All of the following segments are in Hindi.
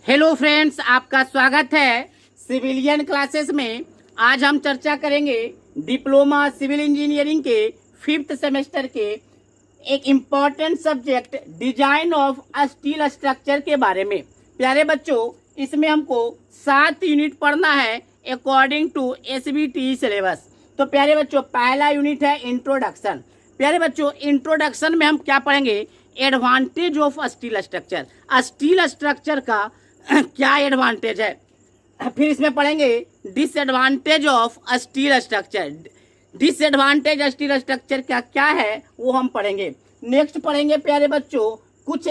हेलो फ्रेंड्स, आपका स्वागत है सिविलियन क्लासेस में। आज हम चर्चा करेंगे डिप्लोमा सिविल इंजीनियरिंग के 5th सेमेस्टर के एक important subject design of steel structure के बारे में। प्यारे बच्चों, इसमें हमको 7 यूनिट पढ़ना है अकॉर्डिंग टू SBT सिलेबस। तो प्यारे बच्चों, पहला यूनिट है इंट्रोडक्शन। प्यारे बच्चों, इंट्रोडक्शन में हम क्या पढ़ेंगे? Advantage of steel structure. Steel structure का क्या एडवांटेज है। फिर इसमें पढ़ेंगे disadvantage of steel structure. Disadvantage steel structure क्या क्या है वो हम पढ़ेंगे। नेक्स्ट पढ़ेंगे प्यारे बच्चों कुछ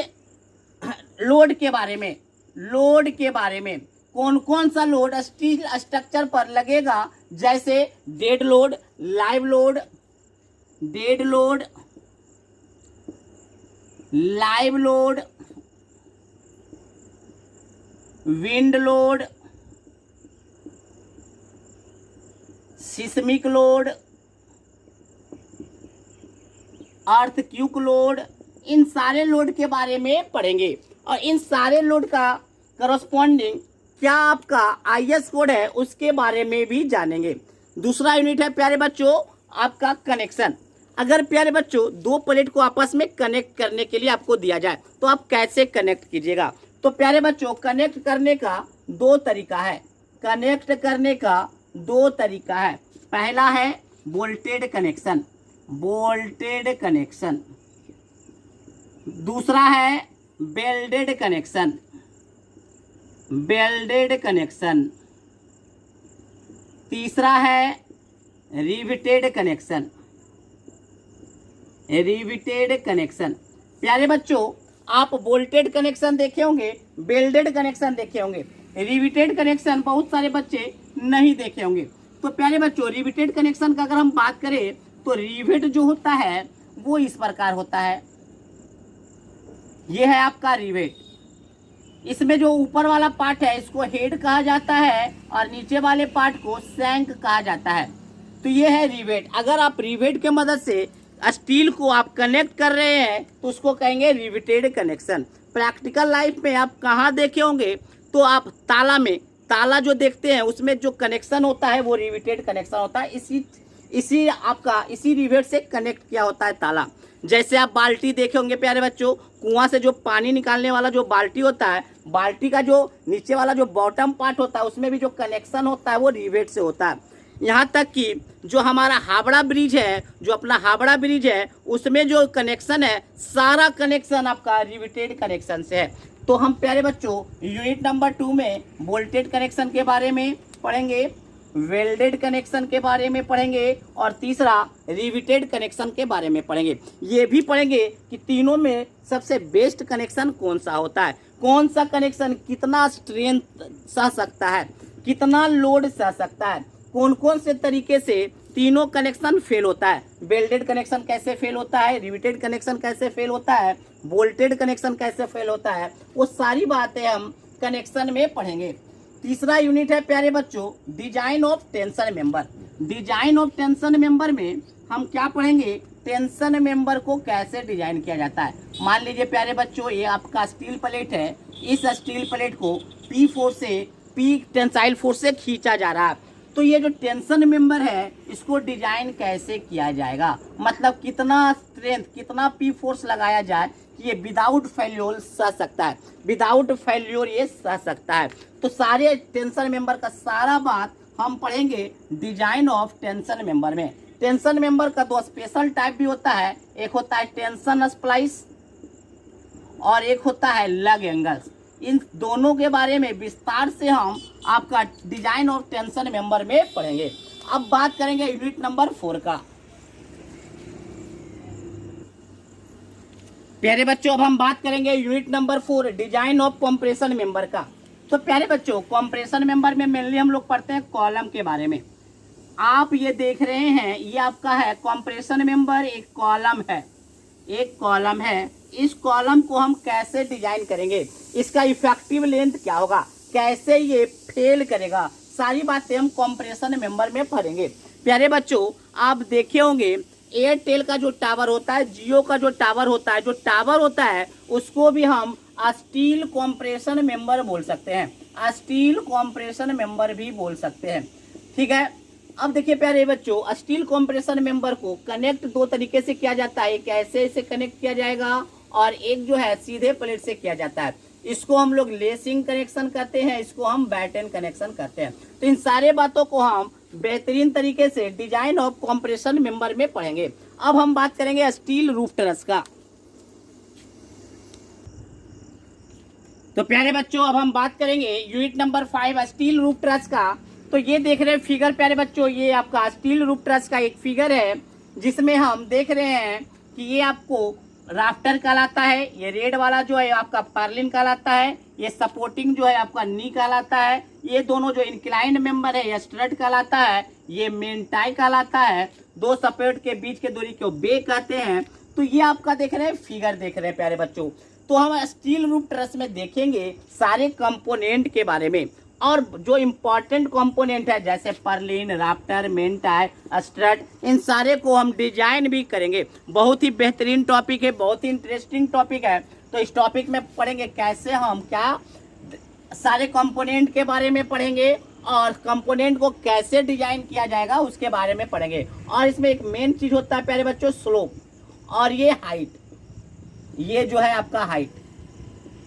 लोड के बारे में। लोड के बारे में कौन कौन सा लोड स्टील स्ट्रक्चर पर लगेगा, जैसे dead load, live load, dead load, live load, wind load, seismic load, earthquake load. इन सारे लोड के बारे में पढ़ेंगे और इन सारे लोड का करस्पॉन्डिंग क्या आपका IS कोड है उसके बारे में भी जानेंगे। दूसरा यूनिट है प्यारे बच्चों आपका कनेक्शन। अगर प्यारे बच्चों दो प्लेट को आपस में कनेक्ट करने के लिए आपको दिया जाए तो आप कैसे कनेक्ट कीजिएगा? तो प्यारे बच्चों, कनेक्ट करने का दो तरीका है। कनेक्ट करने का दो तरीका है। पहला है बोल्टेड कनेक्शन, बोल्टेड कनेक्शन। दूसरा है वेल्डेड कनेक्शन, वेल्डेड कनेक्शन। तीसरा है रिवेटेड कनेक्शन, रिवेटेड कनेक्शन। प्यारे बच्चों, आप बोल्टेड कनेक्शन देखे होंगे, वेल्डेड कनेक्शन देखे होंगे, रिवेटेड कनेक्शन बहुत सारे बच्चे नहीं देखे होंगे। तो प्यारे बच्चों, रिवेटेड कनेक्शन का अगर हम बात करें तो रिवेट जो होता है वो इस प्रकार होता है। ये है आपका रिवेट। इसमें जो ऊपर वाला पार्ट है इसको हेड कहा जाता है और नीचे वाले पार्ट को शैंक कहा जाता है। तो ये है रिवेट। अगर आप रिवेट के मदद से स्टील को आप कनेक्ट कर रहे हैं तो उसको कहेंगे रिवेटेड कनेक्शन। प्रैक्टिकल लाइफ में आप कहाँ देखे होंगे? तो आप ताला में, ताला जो देखते हैं उसमें जो कनेक्शन होता है वो रिवेटेड कनेक्शन होता है। इसी रिवेट से कनेक्ट किया होता है ताला। जैसे आप बाल्टी देखे होंगे प्यारे बच्चों, कुआं से जो पानी निकालने वाला जो बाल्टी होता है, बाल्टी का जो नीचे वाला जो बॉटम पार्ट होता है उसमें भी जो कनेक्शन होता है वो रिवेट से होता है। यहाँ तक कि जो हमारा हावड़ा ब्रिज है, जो अपना हावड़ा ब्रिज है, उसमें जो कनेक्शन है सारा कनेक्शन आपका रिवेटेड कनेक्शन से है। तो हम प्यारे बच्चों यूनिट नंबर 2 में बोल्टेड कनेक्शन के बारे में पढ़ेंगे, वेल्डेड कनेक्शन के बारे में पढ़ेंगे और तीसरा रिवेटेड कनेक्शन के बारे में पढ़ेंगे। ये भी पढ़ेंगे कि तीनों में सबसे बेस्ट कनेक्शन कौन सा होता है, कौन सा कनेक्शन कितना स्ट्रेंथ सह सकता है, कितना लोड सह सकता है, कौन कौन से तरीके से तीनों कनेक्शन फेल होता है। वेल्डेड कनेक्शन कैसे फेल होता है, रिवेटेड कनेक्शन कैसे फेल होता है, बोल्टेड कनेक्शन कैसे फेल होता है, वो सारी बातें हम कनेक्शन में पढ़ेंगे। तीसरा यूनिट है प्यारे बच्चों design of tension member. Design of tension member में हम क्या पढ़ेंगे? टेंशन मेंबर को कैसे डिजाइन किया जाता है। मान लीजिए प्यारे बच्चों, ये आपका स्टील प्लेट है, इस स्टील प्लेट को P टेंसाइल फोर्स से खींचा जा रहा है। तो ये जो टेंशन मेंबर है इसको डिजाइन कैसे किया जाएगा, मतलब कितना स्ट्रेंथ, कितना P फोर्स लगाया जाए कि ये विदाउट फेल्योर सह सकता है, विदाउट फेल्योर ये सह सकता है। तो सारे टेंशन मेंबर का सारा बात हम पढ़ेंगे डिजाइन ऑफ टेंशन मेंबर में। टेंशन मेंबर का दो स्पेशल टाइप भी होता है, एक होता है टेंशन स्प्लाइस और एक होता है लग एंगल्स। इन दोनों के बारे में विस्तार से हम आपका डिजाइन ऑफ टेंशन मेंबर में पढ़ेंगे। अब बात करेंगे यूनिट नंबर 4 का। प्यारे बच्चों, अब हम बात करेंगे unit number 4 design of compression member का। तो प्यारे बच्चों, कंप्रेशन मेंबर में मेनली हम लोग पढ़ते हैं कॉलम के बारे में। आप ये देख रहे हैं, ये आपका है कंप्रेशन मेंबर, एक कॉलम है, एक कॉलम है। इस कॉलम को हम कैसे डिजाइन करेंगे, इसका इफेक्टिव लेंथ क्या होगा, कैसे ये फेल करेगा, सारी बातें हम कंप्रेशन मेंबर में पढ़ेंगे। प्यारे बच्चों, आप देखे होंगे एयरटेल का जो टावर होता है, जियो का जो टावर होता है, उसको भी हम स्टील कॉम्प्रेशन मेंबर बोल सकते हैं, स्टील कॉम्प्रेशन मेंबर भी बोल सकते हैं। ठीक है, अब देखिए प्यारे बच्चों, स्टील कॉम्प्रेशन मेंबर को कनेक्ट दो तरीके से किया जाता है, एक ऐसे से कनेक्ट किया जाएगा और एक जो है सीधे प्लेट से किया जाता है। इसको हम लोग लेसिंग कनेक्शन करते हैं, इसको हम बैटन कनेक्शन करते हैं। तो इन सारे बातों को हम बेहतरीन तरीके से डिजाइन ऑफ कॉम्प्रेशन मेंबर में पढ़ेंगे। अब हम बात करेंगे स्टील रूफ ट्रस का। तो प्यारे बच्चों, अब हम बात करेंगे unit number 5 steel roof truss का। तो ये देख रहे हैं फिगर प्यारे बच्चों, ये आपका स्टील रूफ ट्रस का एक फिगर है जिसमें हम देख रहे हैं कि ये आपको राफ्टर कहलाता है, ये रेड वाला जो है आपका पर्लिन कहलाता है, ये सपोर्टिंग जो है आपका नी कहलाता है, ये दोनों जो इंक्लाइंड मेंबर है ये स्ट्रट कहलाता है, ये मेन टाई कहलाता है, दो सपोर्ट के बीच के दूरी को बे कहते हैं। तो ये आपका देख रहे हैं फिगर देख रहे हैं प्यारे बच्चों। तो हम स्टील रूफ ट्रस में देखेंगे सारे कंपोनेंट के बारे में, और जो इम्पोर्टेंट कंपोनेंट है जैसे purlin, rafter, main tie, strut, इन सारे को हम डिजाइन भी करेंगे। बहुत ही बेहतरीन टॉपिक है, बहुत ही इंटरेस्टिंग टॉपिक है। तो इस टॉपिक में पढ़ेंगे कैसे हम क्या सारे कंपोनेंट के बारे में पढ़ेंगे और कंपोनेंट को कैसे डिजाइन किया जाएगा उसके बारे में पढ़ेंगे। और इसमें एक मेन चीज होता है प्यारे बच्चों स्लोप, और ये हाइट, ये जो है आपका हाइट,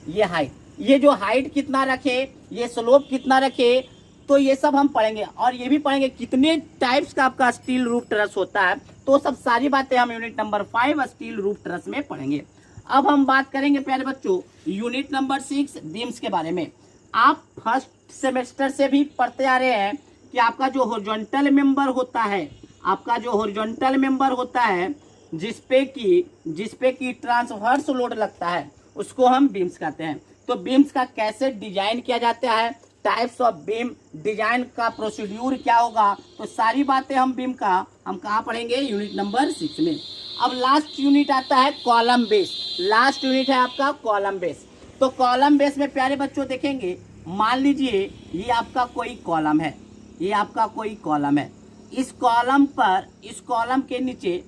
ये हाइट, ये जो हाइट कितना रखे, ये स्लोप कितना रखे, तो ये सब हम पढ़ेंगे। और ये भी पढ़ेंगे कितने टाइप्स का आपका स्टील रूफ ट्रस होता है। तो सब सारी बातें हम unit number 5 steel roof truss में पढ़ेंगे। अब हम बात करेंगे प्यारे बच्चों यूनिट नंबर 6 बीम्स के बारे में। आप फर्स्ट सेमेस्टर से भी पढ़ते आ रहे हैं कि आपका जो हॉरिजॉन्टल मेंबर होता है, आपका जो हॉरिजॉन्टल मेंबर होता है जिसपे की ट्रांसवर्स लोड लगता है, उसको हम बीम्स कहते हैं। तो बीम्स का कैसे डिजाइन किया जाता है, टाइप्स ऑफ बीम, डिजाइन का प्रोसीड्यूर क्या होगा, तो सारी बातें हम बीम का हम कहाँ पढ़ेंगे यूनिट नंबर 6 में। अब लास्ट यूनिट आता है कॉलम बेस, लास्ट यूनिट है आपका कॉलम बेस। तो कॉलम बेस में प्यारे बच्चों देखेंगे, मान लीजिए ये आपका कोई कॉलम है, ये आपका कोई कॉलम है, इस कॉलम पर, इस कॉलम के नीचे,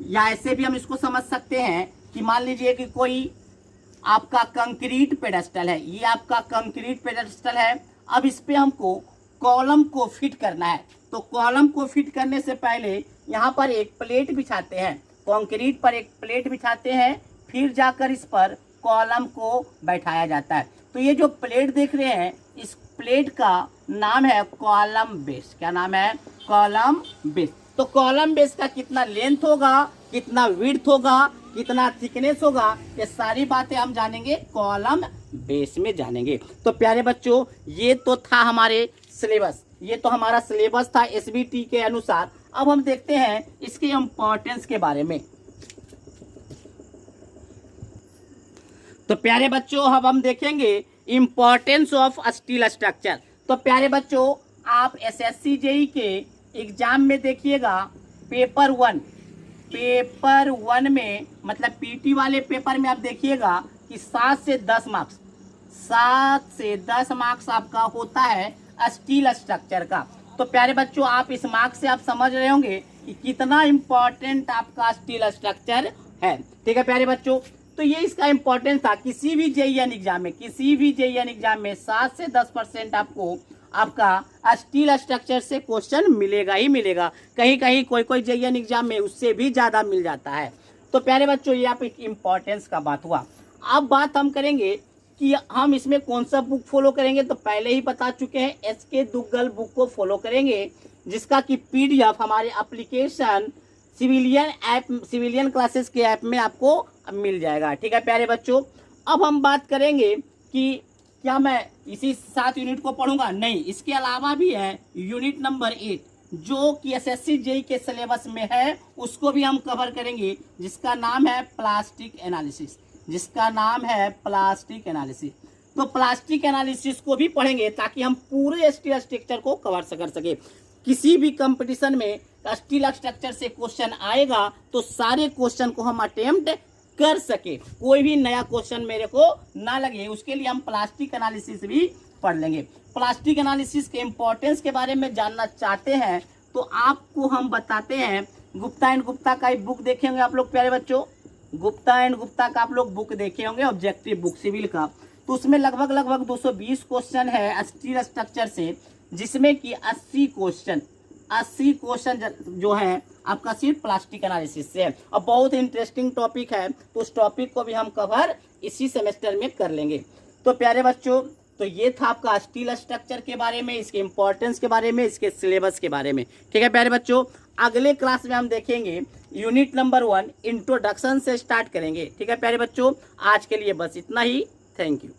या ऐसे भी हम इसको समझ सकते हैं कि मान लीजिए कि कोई आपका कंक्रीट पेडेस्टल है, ये आपका कंक्रीट पेडेस्टल है। अब इस पे हमको कॉलम को फिट करना है। तो कॉलम को फिट करने से पहले यहाँ पर एक प्लेट बिछाते हैं, कंक्रीट पर एक प्लेट बिछाते हैं, फिर जाकर इस पर कॉलम को बैठाया जाता है। तो ये जो प्लेट देख रहे हैं, इस प्लेट का नाम है कॉलम बेस। क्या नाम है? Column base. तो कॉलम बेस का कितना लेंथ होगा, कितना विड्थ होगा, कितना थिकनेस होगा, ये सारी बातें हम जानेंगे कॉलम बेस में जानेंगे। तो प्यारे बच्चों ये तो था हमारे सिलेबस, ये तो हमारा सिलेबस था एसबीटी के अनुसार। अब हम देखते हैं इसके इम्पोर्टेंस के बारे में। तो प्यारे बच्चों अब हम देखेंगे इम्पोर्टेंस ऑफ स्टील स्ट्रक्चर। तो प्यारे बच्चों आप एसएससी जेई के एग्जाम में देखिएगा पेपर 1 में, मतलब पीटी वाले पेपर में आप देखिएगा कि 7 से 10 मार्क्स, 7 से 10 मार्क्स आपका होता है स्टील स्ट्रक्चर का। तो प्यारे बच्चों आप इस मार्क्स से आप समझ रहे होंगे कि कितना इम्पोर्टेंट आपका स्टील स्ट्रक्चर है। ठीक है प्यारे बच्चों, तो ये इसका इम्पोर्टेंस था। किसी भी जेईएन एग्जाम में, किसी भी जेईएन एग्जाम में 7 से 10% आपको आपका स्टील स्ट्रक्चर से क्वेश्चन मिलेगा ही मिलेगा। कहीं कहीं कोई जेईएन एग्जाम में उससे भी ज्यादा मिल जाता है। तो प्यारे बच्चों ये आप एक इम्पोर्टेंस का बात हुआ। अब बात हम करेंगे कि हम इसमें कौन सा बुक फॉलो करेंगे। तो पहले ही बता चुके हैं एसके दुग्गल बुक को फॉलो करेंगे, जिसका कि पीडीएफ हमारे application civilian app, civilian classes के ऐप में आपको मिल जाएगा। ठीक है प्यारे बच्चों, अब हम बात करेंगे कि क्या मैं इसी 7 यूनिट को पढ़ूंगा? नहीं, इसके अलावा भी है यूनिट नंबर 8 जो कि एसएससी जेई के सिलेबस में है, उसको भी हम कवर करेंगे, जिसका नाम है प्लास्टिक एनालिसिस, जिसका नाम है प्लास्टिक एनालिसिस। तो प्लास्टिक एनालिसिस को भी पढ़ेंगे ताकि हम पूरे स्टील स्ट्रक्चर को कवर कर सके। किसी भी कंपटीशन में स्टील स्ट्रक्चर से क्वेश्चन आएगा तो सारे क्वेश्चन को हम अटेम्प्ट कर सके, कोई भी नया क्वेश्चन मेरे को ना लगे, उसके लिए हम प्लास्टिक एनालिसिस भी पढ़ लेंगे। प्लास्टिक एनालिसिस के इम्पोर्टेंस के बारे में जानना चाहते हैं तो आपको हम बताते हैं, गुप्ता एंड गुप्ता का एक बुक देखेंगे आप लोग प्यारे बच्चों, गुप्ता एंड गुप्ता का आप लोग बुक देखे होंगे, ऑब्जेक्टिव बुक सिविल का, तो उसमें लगभग 220 क्वेश्चन है स्टील स्ट्रक्चर से, जिसमें कि 80 क्वेश्चन जो है आपका सिर्फ प्लास्टिक एनालिसिस से है। और बहुत इंटरेस्टिंग टॉपिक है, तो उस टॉपिक को भी हम कवर इसी सेमेस्टर में कर लेंगे। तो प्यारे बच्चों, तो ये था आपका स्टील स्ट्रक्चर के बारे में, इसके इंपॉर्टेंस के बारे में, इसके सिलेबस के बारे में। ठीक है प्यारे बच्चों, अगले क्लास में हम देखेंगे यूनिट नंबर 1 इंट्रोडक्शन से स्टार्ट करेंगे। ठीक है प्यारे बच्चों, आज के लिए बस इतना ही। Thank you.